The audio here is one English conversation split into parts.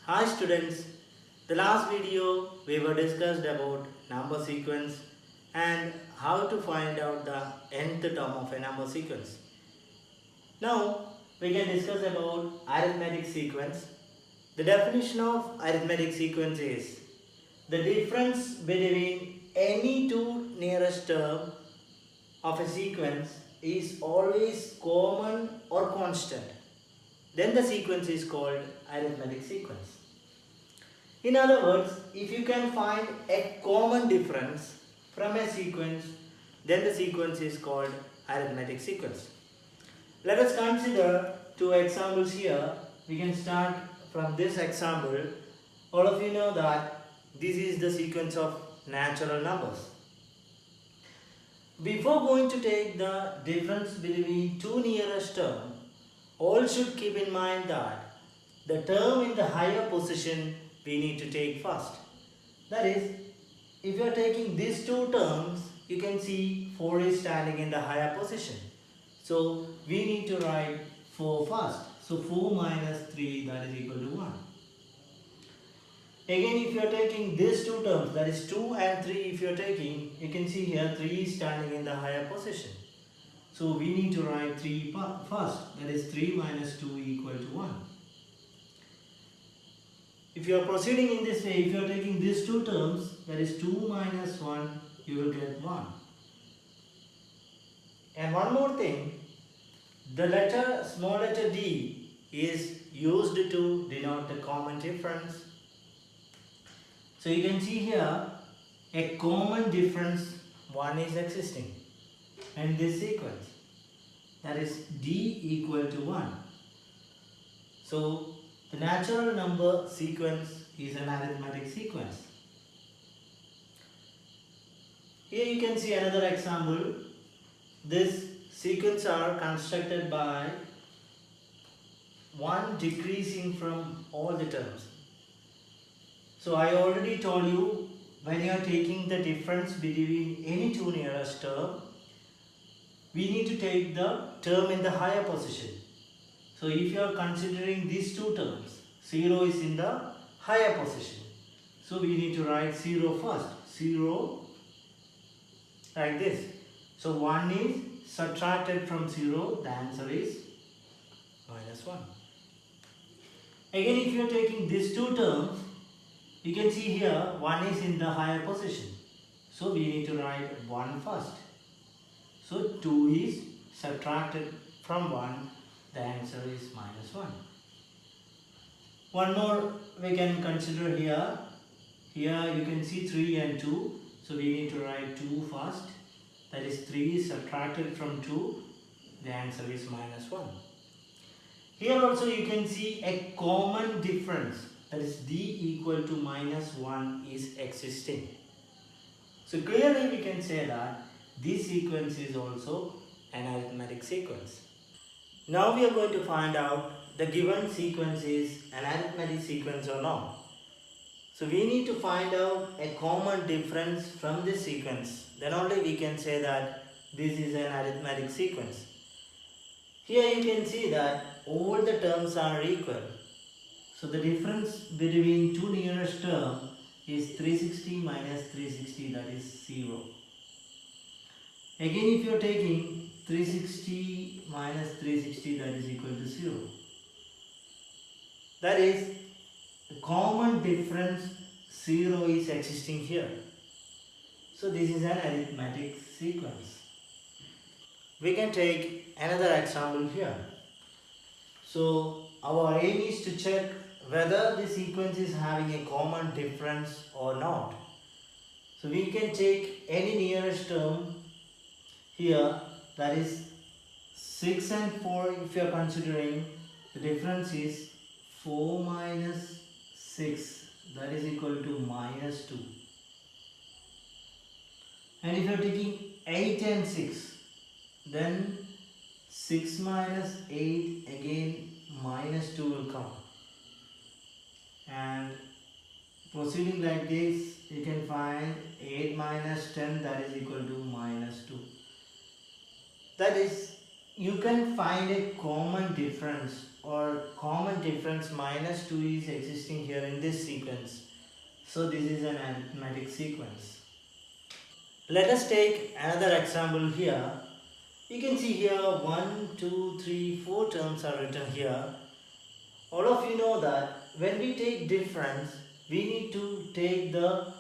Hi students, the last video we were discussed about number sequence and how to find out the nth term of a number sequence. Now we can discuss about arithmetic sequence. The definition of arithmetic sequence is the difference between any two nearest term of a sequence is always common or constant. Then the sequence is called arithmetic sequence. In other words, if you can find a common difference from a sequence, then the sequence is called arithmetic sequence. Let us consider two examples here. We can start from this example. All of you know that this is the sequence of natural numbers. Before going to take the difference between two nearest terms, all should keep in mind that the term in the higher position we need to take first. That is, if you are taking these two terms, you can see 4 is standing in the higher position. So we need to write 4 first. So 4 minus 3, that is equal to 1. Again, if you are taking these two terms, that is 2 and 3, if you are taking, you can see here 3 is standing in the higher position. So we need to write 3 first, that is 3 minus 2 equal to 1. If you are proceeding in this way, if you are taking these two terms, that is 2 minus 1, you will get 1. And one more thing, the small letter d is used to denote the common difference. So you can see here, a common difference 1 is existing in this sequence. That is d equal to 1. So the natural number sequence is an arithmetic sequence. Here you can see another example. This sequence are constructed by 1 decreasing from all the terms. So I already told you, when you are taking the difference between any two nearest term, we need to take the term in the higher position. So if you are considering these two terms, 0 is in the higher position. So we need to write 0 first. 0 like this. So 1 is subtracted from 0, the answer is minus 1. Again, if you are taking these two terms, you can see here 1 is in the higher position. So we need to write 1 first. So 2 is subtracted from 1. The answer is minus 1. One more we can consider here. Here you can see 3 and 2. So we need to write 2 first. That is 3 is subtracted from 2. The answer is minus 1. Here also you can see a common difference. That is d equal to minus 1 is existing. So clearly we can say that this sequence is also an arithmetic sequence. Now we are going to find out the given sequence is an arithmetic sequence or not. So we need to find out a common difference from this sequence. Then only we can say that this is an arithmetic sequence. Here you can see that all the terms are equal. So the difference between two nearest terms is 360 minus 360, that is 0. Again, if you are taking 360 minus 360, that is equal to 0. That is, the common difference 0 is existing here. So this is an arithmetic sequence. We can take another example here. So our aim is to check whether the sequence is having a common difference or not. So we can take any nearest term here, that is 6 and 4. If you are considering, the difference is 4 minus 6, that is equal to minus 2. And if you are taking 8 and 6, then 6 minus 8, again minus 2 will come. And proceeding like this, you can find 8 minus 10, that is equal to minus 2. That is, you can find a common difference, or common difference minus 2 is existing here in this sequence. So this is an arithmetic sequence. Let us take another example here. You can see here 1, 2, 3, 4 terms are written here. All of you know that when we take difference, we need to take the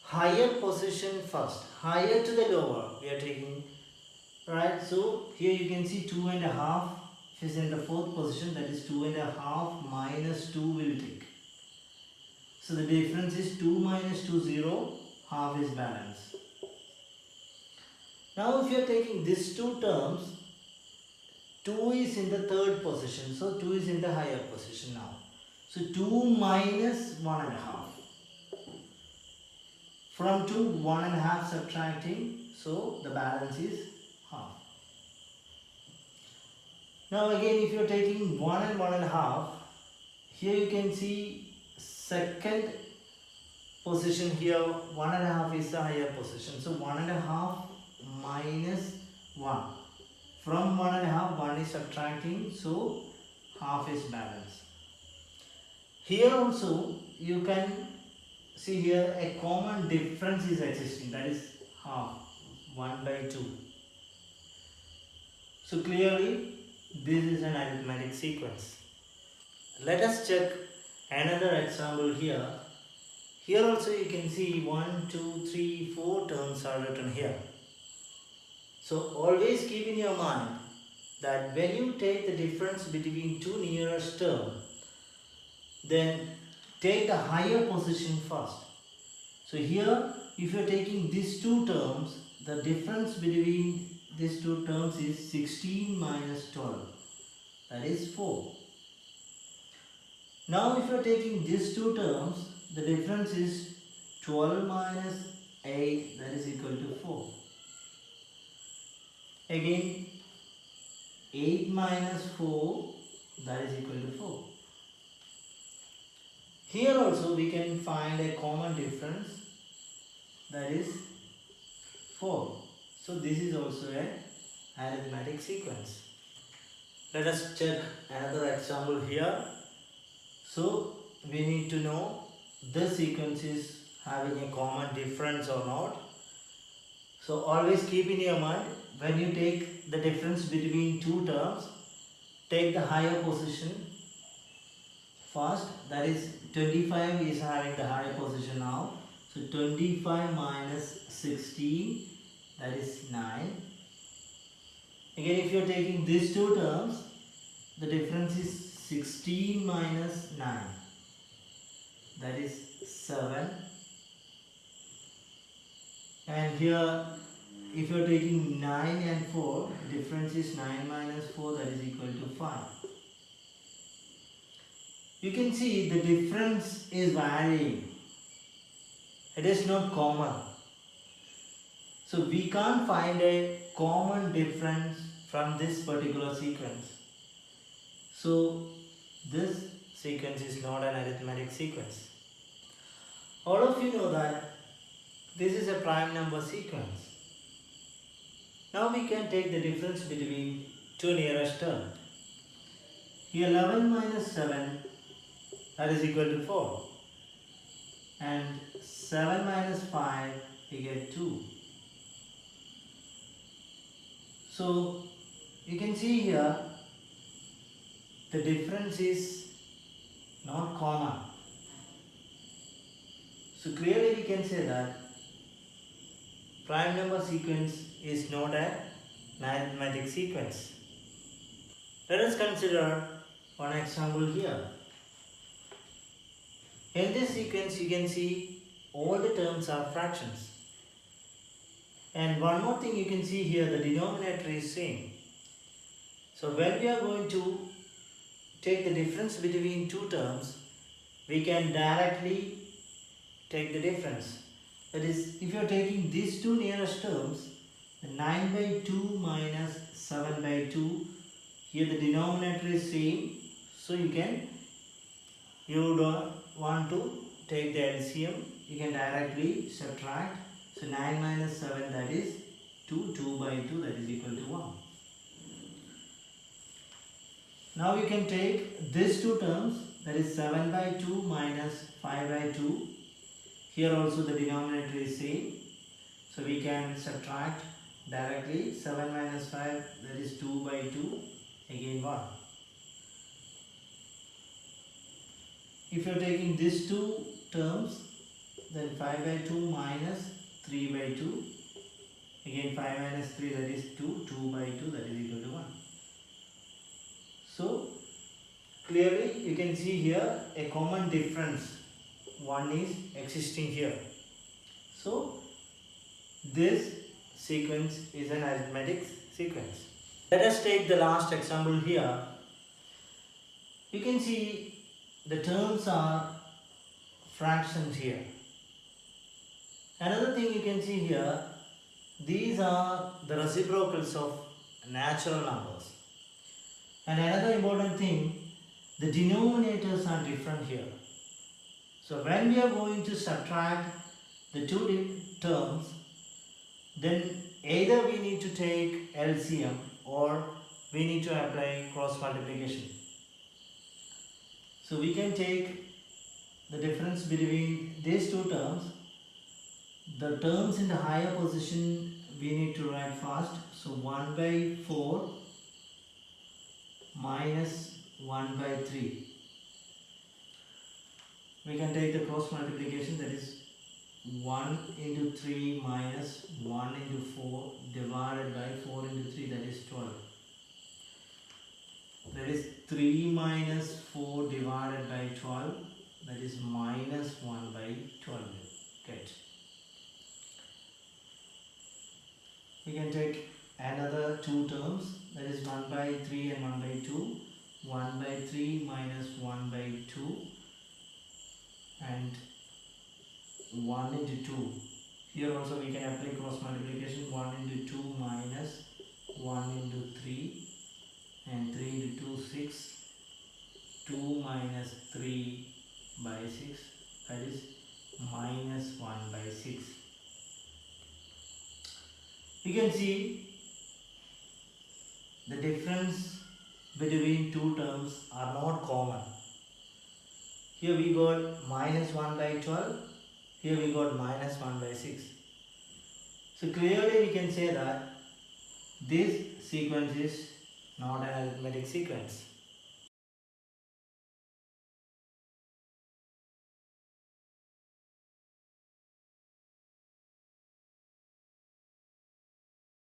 higher position first. Higher to the lower we are taking. Right, so here you can see 2.5 is in the fourth position, that is 2.5 minus 2 will take. So the difference is 2 minus 2, 0, half is balance. Now if you are taking these two terms, 2 is in the third position, so 2 is in the higher position now. So 2 minus 1.5. From 2, 1.5 subtracting, so the balance is half. Now again, if you are taking 1 and 1.5, here you can see second position here, 1.5 is the higher position. So 1.5 minus 1. From 1.5, 1 is subtracting, so half is balance. Here also you can see here a common difference is existing, that is half, 1 by 2. So clearly this is an arithmetic sequence. Let us check another example here. Here also you can see 1, 2, 3, 4 terms are written here. So always keep in your mind that when you take the difference between two nearest terms, then take the higher position first. So here if you are taking these two terms, the difference between these two terms is 16 minus 12, that is 4. Now if you are taking these two terms, the difference is 12 minus 8, that is equal to 4. Again 8 minus 4, that is equal to 4. Here also we can find a common difference, that is 4. So this is also an arithmetic sequence. Let us check another example here. So we need to know this sequence is having a common difference or not. So always keep in your mind, when you take the difference between two terms, take the higher position first, that is 25 is having the higher position now. So 25 minus 16, that is 9. Again if you are taking these two terms, the difference is 16 minus 9, that is 7. And here if you are taking 9 and 4, the difference is 9 minus 4, that is equal to 5. You can see the difference is varying. It is not common. So we can't find a common difference from this particular sequence. So this sequence is not an arithmetic sequence. All of you know that this is a prime number sequence. Now we can take the difference between two nearest terms. Here 11 minus 7, that is equal to 4. And 7 minus 5, we get 2. So you can see here the difference is not common. So clearly we can say that prime number sequence is not an arithmetic sequence. Let us consider one example here. In this sequence you can see all the terms are fractions. And one more thing you can see here, the denominator is same. So when we are going to take the difference between two terms, we can directly take the difference. That is, if you are taking these two nearest terms, 9 by 2 minus 7 by 2, here the denominator is same, so you don't want to take the LCM, you can directly subtract. So 9 minus 7, that is 2, 2 by 2, that is equal to 1. Now you can take these two terms, that is 7 by 2 minus 5 by 2. Here also the denominator is same. So we can subtract directly 7 minus 5, that is 2 by 2, again 1. If you are taking these two terms, then 5 by 2 minus 3 by 2, again 5 minus 3, that is 2, 2 by 2, that is equal to 1. So clearly you can see here a common difference, one is existing here. So this sequence is an arithmetic sequence. Let us take the last example here. You can see the terms are fractions here. Another thing you can see here, these are the reciprocals of natural numbers. And another important thing, the denominators are different here. So when we are going to subtract the two terms, then either we need to take LCM or we need to apply cross multiplication. So we can take the difference between these two terms. The terms in the higher position we need to write fast. So 1 by 4 minus 1 by 3. We can take the cross multiplication, that is 1 into 3 minus 1 into 4 divided by 4 into 3, that is 12. That is 3 minus 4 divided by 12, that is minus 1 by 12. Get. We can take another two terms, that is 1 by 3 and 1 by 2. 1 by 3 minus 1 by 2 and 1 into 2. Here also we can apply cross multiplication, 1 into 2 minus 1 into 3 and 3 into 2, 6. 2 minus 3 by 6, that is minus 1 by 6. You can see the difference between two terms are not common. Here we got minus 1 by 12, here we got minus 1 by 6. So clearly we can say that this sequence is not an arithmetic sequence.